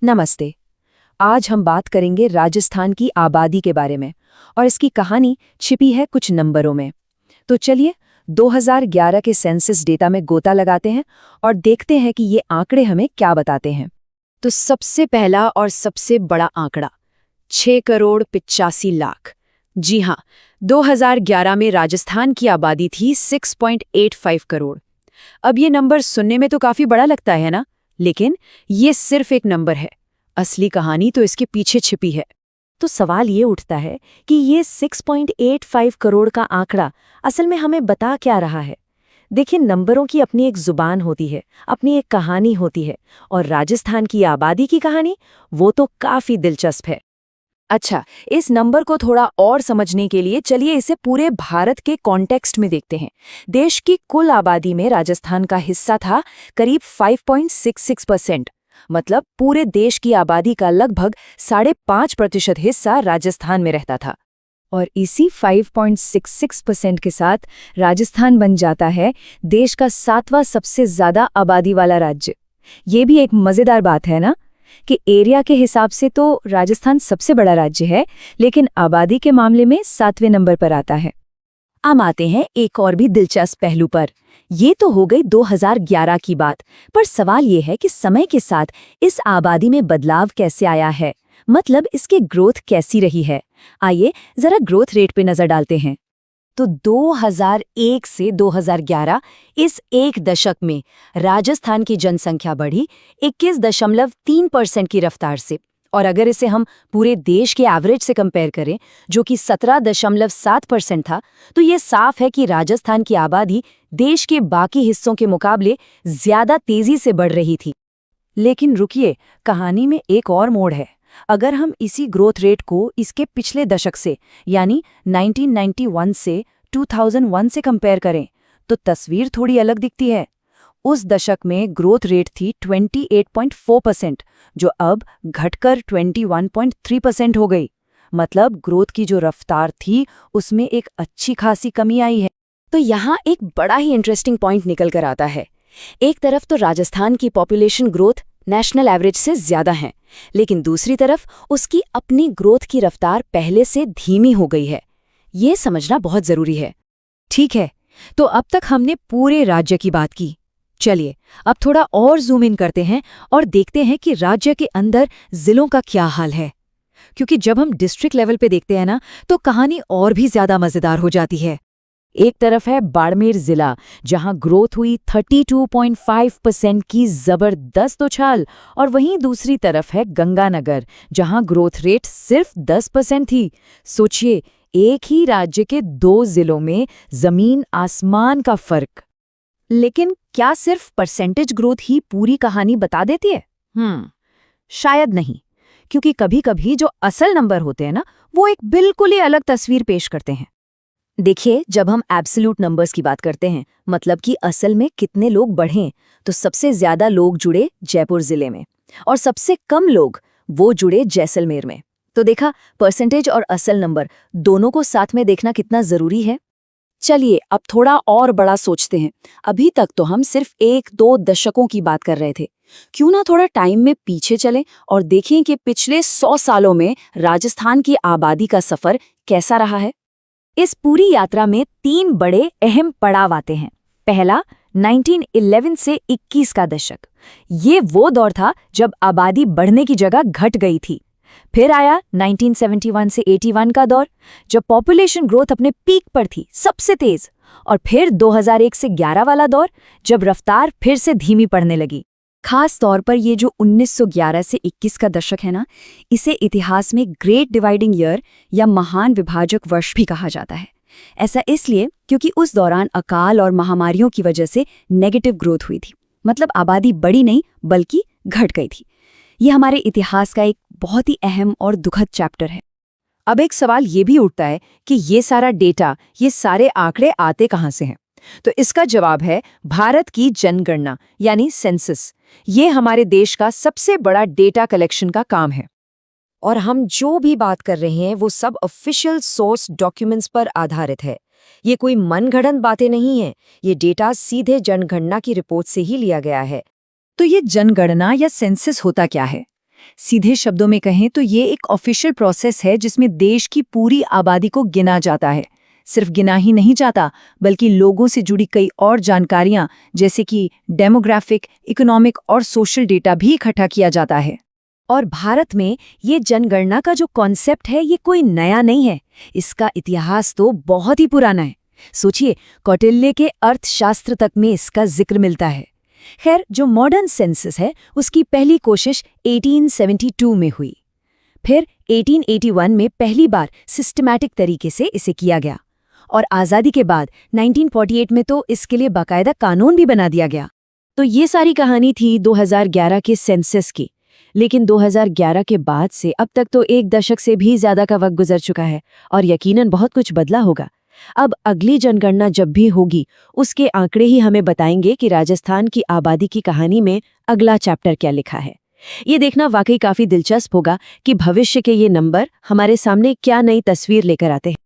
नमस्ते। आज हम बात करेंगे राजस्थान की आबादी के बारे में और इसकी कहानी छिपी है कुछ नंबरों में। तो चलिए 2011 के सेंसस डेटा में गोता लगाते हैं और देखते हैं कि ये आंकड़े हमें क्या बताते हैं। तो सबसे पहला और सबसे बड़ा आंकड़ा 6,85,00,000। जी हाँ, 2011 में राजस्थान की आबादी थी 6.85 करोड़। अब ये नंबर सुनने में तो काफी बड़ा लगता है ना, लेकिन ये सिर्फ एक नंबर है। असली कहानी तो इसके पीछे छिपी है। तो सवाल ये उठता है कि ये 6.85 करोड़ का आंकड़ा असल में हमें बता क्या रहा है। देखिए, नंबरों की अपनी एक जुबान होती है, अपनी एक कहानी होती है, और राजस्थान की आबादी की कहानी वो तो काफी दिलचस्प है। अच्छा, इस नंबर को थोड़ा और समझने के लिए चलिए इसे पूरे भारत के कॉन्टेक्स्ट में देखते हैं। देश की कुल आबादी में राजस्थान का हिस्सा था करीब 5.66%। मतलब पूरे देश की आबादी का लगभग 5.5% हिस्सा राजस्थान में रहता था। और इसी 5.66% के साथ राजस्थान बन जाता है देश का 7वां सबसे ज्यादा आबादी वाला राज्य। ये भी एक मजेदार बात है ना, कि एरिया के हिसाब से तो राजस्थान सबसे बड़ा राज्य है, लेकिन आबादी के मामले में 7वें नंबर पर आता है। अब आते हैं एक और भी दिलचस्प पहलू पर। ये तो हो गई 2011 की बात, पर सवाल ये है कि समय के साथ इस आबादी में बदलाव कैसे आया है, मतलब इसकी ग्रोथ कैसी रही है। आइए जरा ग्रोथ रेट पे नजर डालते हैं। तो 2001 से 2011 इस एक दशक में राजस्थान की जनसंख्या बढ़ी 21.3% की रफ्तार से। और अगर इसे हम पूरे देश के एवरेज से कंपेयर करें, जो कि 17.7% था, तो ये साफ है कि राजस्थान की आबादी देश के बाकी हिस्सों के मुकाबले ज्यादा तेजी से बढ़ रही थी। लेकिन रुकिए, कहानी में एक और मोड़ है। अगर हम इसी ग्रोथ रेट को इसके पिछले दशक से यानी 1991 से 2001 से कंपेयर करें, तो तस्वीर थोड़ी अलग दिखती है। उस दशक में ग्रोथ रेट थी 28.4%, जो अब घटकर 21.3% हो गई। मतलब ग्रोथ की जो रफ्तार थी उसमें एक अच्छी खासी कमी आई है। तो यहाँ एक बड़ा ही इंटरेस्टिंग पॉइंट निकल कर आता है। एक तरफ तो राजस्थान की पॉपुलेशन ग्रोथ नेशनल एवरेज से ज्यादा है, लेकिन दूसरी तरफ उसकी अपनी ग्रोथ की रफ्तार पहले से धीमी हो गई है। ये समझना बहुत जरूरी है। ठीक है, तो अब तक हमने पूरे राज्य की बात की। चलिए अब थोड़ा और जूम इन करते हैं और देखते हैं कि राज्य के अंदर जिलों का क्या हाल है। क्योंकि जब हम डिस्ट्रिक्ट लेवल पे देखते हैं ना, तो कहानी और भी ज्यादा मजेदार हो जाती है। एक तरफ है बाड़मेर जिला, जहां ग्रोथ हुई 32.5% की जबरदस्त उछाल, और वहीं दूसरी तरफ है गंगानगर, जहां ग्रोथ रेट सिर्फ 10% थी। सोचिए, एक ही राज्य के 2 जिलों में जमीन आसमान का फर्क। लेकिन क्या सिर्फ परसेंटेज ग्रोथ ही पूरी कहानी बता देती है? शायद नहीं, क्योंकि कभी-कभी जो असल नंबर होते हैं ना, वो एक बिल्कुल ही अलग तस्वीर पेश करते हैं। देखिए, जब हम एब्सोल्यूट नंबर्स की बात करते हैं, मतलब कि असल में कितने लोग बढ़े, तो सबसे ज्यादा लोग जुड़े जयपुर जिले में और सबसे कम लोग वो जुड़े जैसलमेर में। तो देखा, परसेंटेज और असल नंबर दोनों को साथ में देखना कितना जरूरी है। चलिए अब थोड़ा और बड़ा सोचते हैं। अभी तक तो हम सिर्फ 1-2 दशकों की बात कर रहे थे। क्यों ना थोड़ा टाइम में पीछे चलें और देखें कि पिछले 100 सालों में राजस्थान की आबादी का सफर कैसा रहा है। इस पूरी यात्रा में 3 बड़े अहम पड़ाव आते हैं। पहला 1911 से 21 का दशक। ये वो दौर था जब आबादी बढ़ने की जगह घट गई थी। फिर आया 1971 से 81 का दौर, जब पॉपुलेशन ग्रोथ अपने पीक पर थी, सबसे तेज। और फिर 2001 से 11 वाला दौर, जब रफ्तार फिर से धीमी पड़ने लगी। खास तौर पर ये जो 1911 से 21 का दशक है ना, इसे इतिहास में ग्रेट डिवाइडिंग ईयर या महान विभाजक वर्ष भी कहा जाता है। ऐसा इसलिए क्योंकि उस दौरान अकाल और महामारियों की वजह से नेगेटिव ग्रोथ हुई थी। मतलब आबादी बढ़ी नहीं, बल्कि घट गई थी। ये हमारे इतिहास का एक बहुत ही अहम और दुखद चैप्टर है। अब एक सवाल ये भी उठता है कि ये सारा डेटा, ये सारे आंकड़े आते कहाँ से हैं? तो इसका जवाब है भारत की जनगणना यानी सेंसस। ये हमारे देश का सबसे बड़ा डेटा कलेक्शन का काम है। और हम जो भी बात कर रहे हैं वो सब ऑफिशियल सोर्स डॉक्यूमेंट्स पर आधारित है। ये कोई मनगढ़ंत बातें नहीं है। ये डेटा सीधे जनगणना की रिपोर्ट से ही लिया गया है। तो ये जनगणना या सेंसस होता क्या है? सीधे शब्दों में कहें तो ये एक ऑफिशियल प्रोसेस है जिसमें देश की पूरी आबादी को गिना जाता है। सिर्फ गिना ही नहीं जाता, बल्कि लोगों से जुड़ी कई और जानकारियां जैसे कि डेमोग्राफिक, इकोनॉमिक और सोशल डेटा भी इकट्ठा किया जाता है। और भारत में ये जनगणना का जो कॉन्सेप्ट है ये कोई नया नहीं है। इसका इतिहास तो बहुत ही पुराना है। सोचिए, कौटिल्य के अर्थशास्त्र तक में इसका जिक्र मिलता है। खैर, जो मॉडर्न सेंसस है उसकी पहली कोशिश 1872 में हुई। फिर 1881 में पहली बार सिस्टमैटिक तरीके से इसे किया गया और आज़ादी के बाद 1948 में तो इसके लिए बाकायदा कानून भी बना दिया गया। तो ये सारी कहानी थी 2011 के सेंसस की। लेकिन 2011 के बाद से अब तक तो एक दशक से भी ज्यादा का वक्त गुजर चुका है और यकीनन बहुत कुछ बदला होगा। अब अगली जनगणना जब भी होगी उसके आंकड़े ही हमें बताएंगे कि राजस्थान की आबादी की कहानी में अगला चैप्टर क्या लिखा है। ये देखना वाकई काफी दिलचस्प होगा कि भविष्य के ये नंबर हमारे सामने क्या नई तस्वीर लेकर आते हैं।